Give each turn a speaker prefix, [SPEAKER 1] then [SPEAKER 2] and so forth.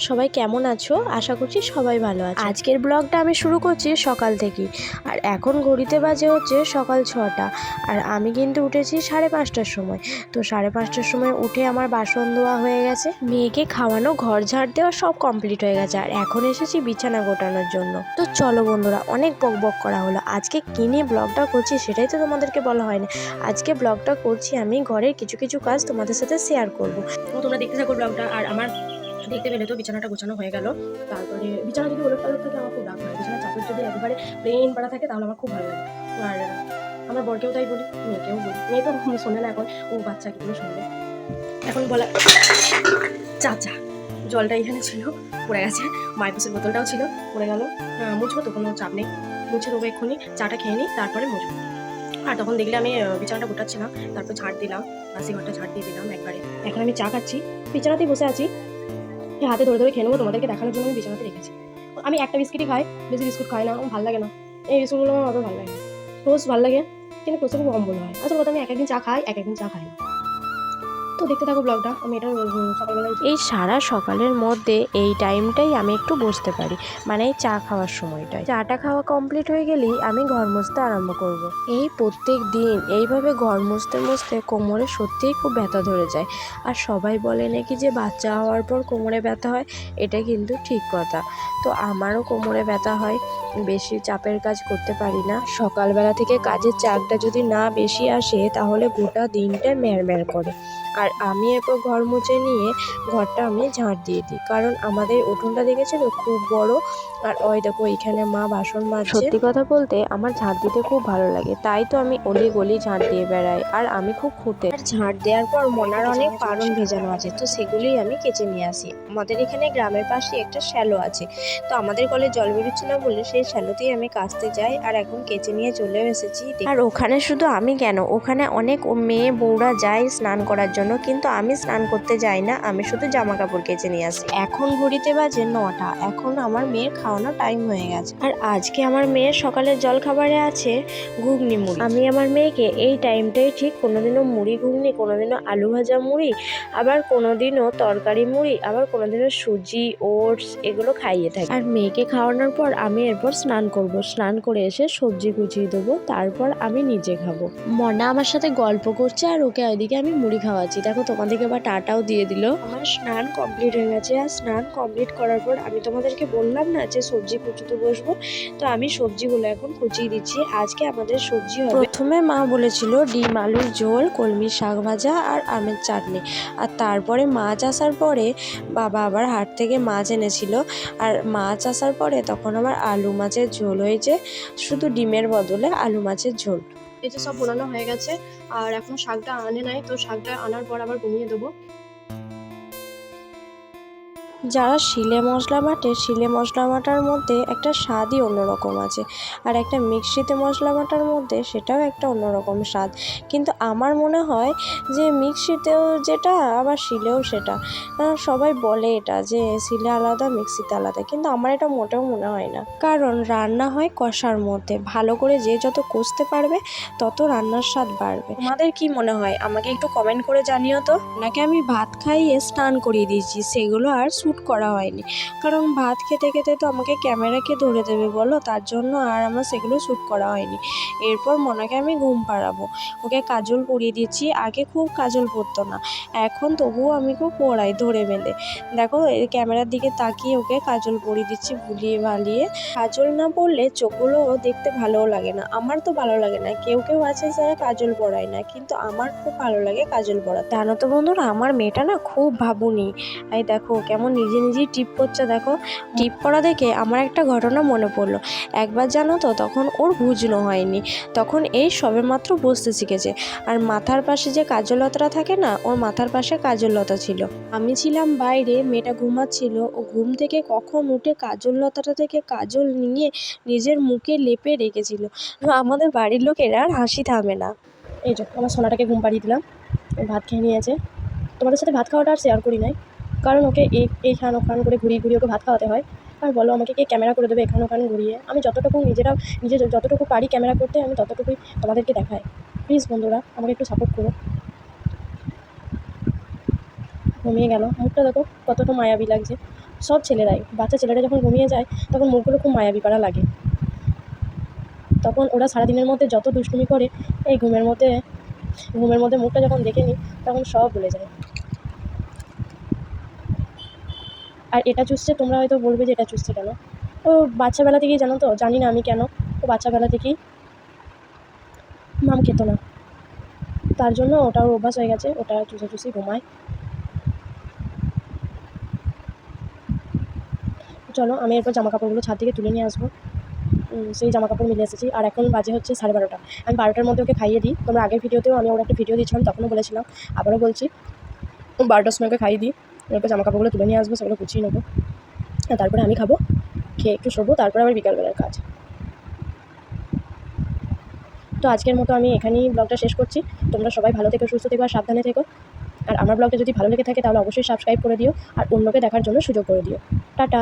[SPEAKER 1] সবাই কেমন আছো? আশা করছি সবাই ভালো আছে। আজকের ব্লগটা আমি শুরু করছি সকাল থেকেই। আর এখন ঘড়িতে বাজে হচ্ছে সকাল 6টা। আর আমি কিন্তু উঠেছি 5:30টার সময়। তো 5:30টার সময় উঠে আমার বাসন ধোয়া হয়ে গেছে, মেয়েকে খাওয়ানো, ঘর ঝাড় দেওয়া সব কমপ্লিট হয়ে গেছে। আর এখন এসেছি বিছানা গোটানোর জন্য। তো চলো বন্ধুরা, অনেক বকবক করা হলো। আজকে কি নিয়ে ব্লগটা করছি সেটাই তো তোমাদেরকে বলা হয়নি। আজকে ব্লগটা করছি আমি ঘরের কিছু কিছু কাজ তোমাদের সাথে শেয়ার করব। তো তোমরা দেখতে থাকো ব্লগটা। আর আমার দেখতে পেলে তো বিছানাটা গোছানো হয়ে গেল। তারপরে বিছানা যদি ওলট পালট থাকে আমার খুব রাগ হয়। বিছানার চাদর যদি একবারে প্লেন পাড়া থাকে তাহলে আমার খুব ভালো লাগে। আর আমার বরকেও তাই বলি, মেয়েকেও বলি। মেয়ে তো শোনে না এখন, ও বাচ্চা কি করে শুনবে। এখন বলা চাচা জলটা এখানে ছিল, পড়ে গেছে। মাইপোসের বোতলটাও ছিল, পড়ে গেল। মুছবো তো, কোনো চাপ নেই, মুছে দেবো এক্ষুনি। চাটা খেয়ে নিই, তারপরে মুছবো। আর তখন দেখলে আমি বিছানাটা গোটাচ্ছিলাম, তারপর ঝাড় দিলাম, বাসি ঘরটা ঝাড় দিয়ে দিলাম একবারে। এখন আমি চা খাচ্ছি, বিছানাতেই বসে আছি। হাতে ধরে ধরে খেয়ে নেবো, তোমাদেরকে দেখানোর জন্য আমি বিছানাতে রেখেছি। আমি একটা বিস্কিটই খাই, বেশি বিস্কুট খাই না, আমার ভালো লাগে না। এই বিস্কুটগুলো আমার অত ভালো লাগে না। টোস্ট ভালো লাগে, কিন্তু টোস্টে খুব অম্বল হয়। আসলে কথা, আমি এক একদিন চা খাই, এক একদিন চা খাই না। তো দেখতে থাকো ব্লগটা। আমি এটা সকালবেলায় এই সারা সকালের মধ্যে এই টাইমটাই আমি একটু বসতে পারি, মানে এই চা খাওয়ার সময়টায়। চাটা খাওয়া কমপ্লিট হয়ে গেলেই আমি ঘর মুছতে আরম্ভ করব। এই প্রত্যেক দিন এইভাবে ঘর মুছতে মুছতে কোমরে সত্যিই খুব ব্যথা ধরে যায়। আর সবাই বলে নাকি যে বাচ্চা হওয়ার পর কোমরে ব্যথা হয়, এটা কিন্তু ঠিক কথা। তো আমারও কোমরে ব্যথা হয়, বেশি চাপের কাজ করতে পারি না। সকালবেলা থেকে কাজের চাপটা যদি না বেশি আসে তাহলে গোটা দিনটা ম্যারম্যার করে। আর আমি এরপর ঘর মুছে নিয়ে ঘরটা আমি ঝাঁট দিয়ে দিই, কারণ আমাদের উঠোনটা দেখেছিল খুব বড়। আর ওই দেখো এখানে মা বাসন মাজছে। সত্যি কথা বলতে আমার ঝাঁট দিতে খুব ভালো লাগে, তাই তো আমি অলি গলি ঝাঁট দিয়ে বেড়াই। আর আমি খুব খুঁতে। আর ঝাঁট দেওয়ার পর মনার অনেক পারণ ভেজানো আছে, তো সেগুলোই আমি কেচে নিয়ে আসি। আমাদের এখানে গ্রামের পাশে একটা শ্যালো আছে, তো আমাদের কলে জল বেরোচ্ছে না বলে সেই শ্যালোতেই আমি কাচতে যাই। আর এখন কেচে নিয়ে চলেও এসেছি। আর ওখানে শুধু আমি কেন, ওখানে অনেক মেয়ে বউরা যায় স্নান করার জন্য, কিন্তু আমি স্নান করতে যাই না, আমি শুধু জামা কাপড় কেচে নিয়ে আসি। এখন ঘড়িতে বাজে 9টা, এখন আমার মেয়ের খাওয়ানোর টাইম হয়ে গেছে। আর আজকে আমার মেয়ের সকালের জল খাবারে আছে ঘুগনি মুড়ি। আমি আমার মেয়েকে এই টাইমটাই ঠিক কোনোদিনও মুড়ি ঘুগনি, কোনোদিনও আলু ভাজা মুড়ি, আবার কোনোদিনও তরকারি মুড়ি, আবার কোনোদিনও সুজি, ওটস এগুলো খাইয়ে থাকি। আর মেয়েকে খাওয়ানোর পর আমি এরপর স্নান করব। স্নান করে এসে সবজি কুচিয়ে দেবো, তারপর আমি নিজে খাবো। মনা আমার সাথে গল্প করছে আর ওকে ওইদিকে আমি মুড়ি খাওয়াচ্ছি। দেখো তোমাদেরকে আবার টাটাও দিয়ে দিল। আমার স্নান কমপ্লিট হয়ে গেছে। আর স্নান কমপ্লিট করার পর আমি তোমাদেরকে বললাম না যে সবজি কুচোতে বসবো, তো আমি সবজিগুলো এখন কুচিয়ে দিচ্ছি। আজকে আমাদের সবজি হবে, প্রথমে মা বলেছিল ডিম আলুর ঝোল, কলমি শাক ভাজা আর আমের চাটনি। আর তারপরে মাছ আসার পরে বাবা আবার হাট থেকে মাছ এনেছিল। আর মাছ আসার পরে তখন আমার আলু মাছের ঝোল হয়েছে, শুধু ডিমের বদলে আলু মাছের ঝোল। এই যে সব বোনানো হয়ে গেছে। আর এখনো শাকটা আনে নাই, তো শাকটা আনার পর আবার বনিয়ে দেবো। যারা শিলে মশলা বাটে, শিলে মশলা বাটার মধ্যে একটা স্বাদই অন্যরকম আছে। আর একটা মিক্সিতে মশলা বাটার মধ্যে সেটাও একটা অন্যরকম স্বাদ। কিন্তু আমার মনে হয় যে মিক্সিতেও যেটা আবার শিলেও সেটা। সবাই বলে এটা যে শিলে আলাদা মিক্সিতে আলাদা, কিন্তু আমার এটা মোটেও মনে হয় না। কারণ রান্না হয় কষার মধ্যে, ভালো করে যে যত কষতে পারবে তত রান্নার স্বাদ বাড়বে। তোমাদের কি মনে হয় আমাকে একটু কমেন্ট করে জানিও তো। নাকি আমি ভাত খাইয়ে স্নান করিয়ে দিয়েছি, সেগুলো আর শ্যুট করা হয়নি, কারণ ভাত খেতে খেতে তো আমাকে ক্যামেরাকে ধরে দেবে বলো, তার জন্য আর আমার সেগুলো শ্যুট করা হয়নি। এরপর মনাকে আমি ঘুম পাড়াবো, ওকে কাজল পরিয়ে দিচ্ছি। আগে খুব কাজল পরতো না, এখন তবুও আমি খুব পরাই ধরে বেঁধে। দেখো এই ক্যামেরার দিকে তাকিয়ে ওকে কাজল পরিয়ে দিচ্ছি ভুলিয়ে ভালিয়ে। কাজল না পরলে চোখগুলো দেখতে ভালোও লাগে না, আমার তো ভালো লাগে না। কেউ কেউ আছে যারা কাজল পরায় না, কিন্তু আমার খুব ভালো লাগে কাজল পরা। জানো তো বন্ধুরা, আমার মেয়েটা না খুব ভাবুনি। এই দেখো কেমন নিজে নিজেই টিপ করছে। দেখো টিপ করা দেখে আমার একটা ঘটনা মনে পড়লো। একবার জানো তো, তখন ওর বুঝনো হয়নি, তখন এই সবেমাত্র বসতে শিখেছে। আর মাথার পাশে যে কাজললতাটা থাকে না, ওর মাথার পাশে কাজললতা ছিল। আমি ছিলাম বাইরে, মেয়েটা ঘুমাচ্ছিল, ও ঘুম থেকে কখন উঠে কাজললতাটা থেকে কাজল নিয়ে নিজের মুখে লেপে রেখেছিল। আমাদের বাড়ির লোকেরা আর হাসি থামে না। এই যে আমার সোনাটাকে ঘুম পাড়িয়ে দিলাম, ভাত খেয়ে নিয়েছে। তোমাদের সাথে ভাত খাওয়াটা আর শেয়ার করি নাই, কারণ ওকে এইখান ওখান করে ঘুরিয়ে ঘুরিয়ে ওকে ভাত খাওয়াতে হয়। আর বলো আমাকে কে ক্যামেরা করে দেবে এখান ওখান ঘুরিয়ে? আমি যতটুকু নিজে যতটুকু পারি ক্যামেরা করতে, আমি ততটুকুই তোমাদেরকে দেখাই। প্লিজ বন্ধুরা আমাকে একটু সাপোর্ট করো। ঘুমিয়ে গেল, মুখটা দেখো কতটা মায়াবী লাগছে। সব ছেলেরাই, বাচ্চা ছেলেরা যখন ঘুমিয়ে যায় তখন মুখগুলো খুব মায়াবী পারা লাগে। তখন ওরা সারাদিনের মধ্যে যত দুষ্টুমি করে, এই ঘুমের মধ্যে মুখটা যখন দেখে নিই তখন সব ভুলে যায়। আর এটা চুষছে, তোমরা হয়তো বলবে যে এটা চুষছে কেন? ও বাচ্চাবেলা থেকেই, জানো তো, জানি না আমি কেন, ও বাচ্চাবেলা থেকেই মাম খেত না, তার জন্য ওটার অভ্যাস হয়ে গেছে, ওটা চুষি ঘুমায়। চলো আমি এরপর জামা কাপড়গুলো ছাদ থেকে তুলে নিয়ে আসবো। সেই জামা কাপড় মিলে এসেছি, আর এখন বাজে হচ্ছে 12:30। আমি 12টার মধ্যে ওকে খাইয়ে দিই। তোমরা আগের ভিডিওতেও আমি ওর একটা ভিডিও দিয়েছিলাম, তখনও বলেছিলাম, আবারও বলছি, 12টার সময় ওকে খাইয়ে দিই। এরপর জামা কাপড়গুলো তুলে নিয়ে আসবো, সেগুলো গুছিয়ে নেবো, আর তারপরে আমি খাবো, খেয়ে একটু শোবো, তারপরে আবার বিকালবেলার কাজ। তো আজকের মতো আমি এখানেই ব্লগটা শেষ করছি। তোমরা সবাই ভালো থেকো, সুস্থ থেকো আর সাবধানে থেকো। আর আমার ব্লগটা যদি ভালো লেগে থাকে তাহলে অবশ্যই সাবস্ক্রাইব করে দিও, আর অন্যকে দেখার জন্য সুযোগ করে দিও। টাটা।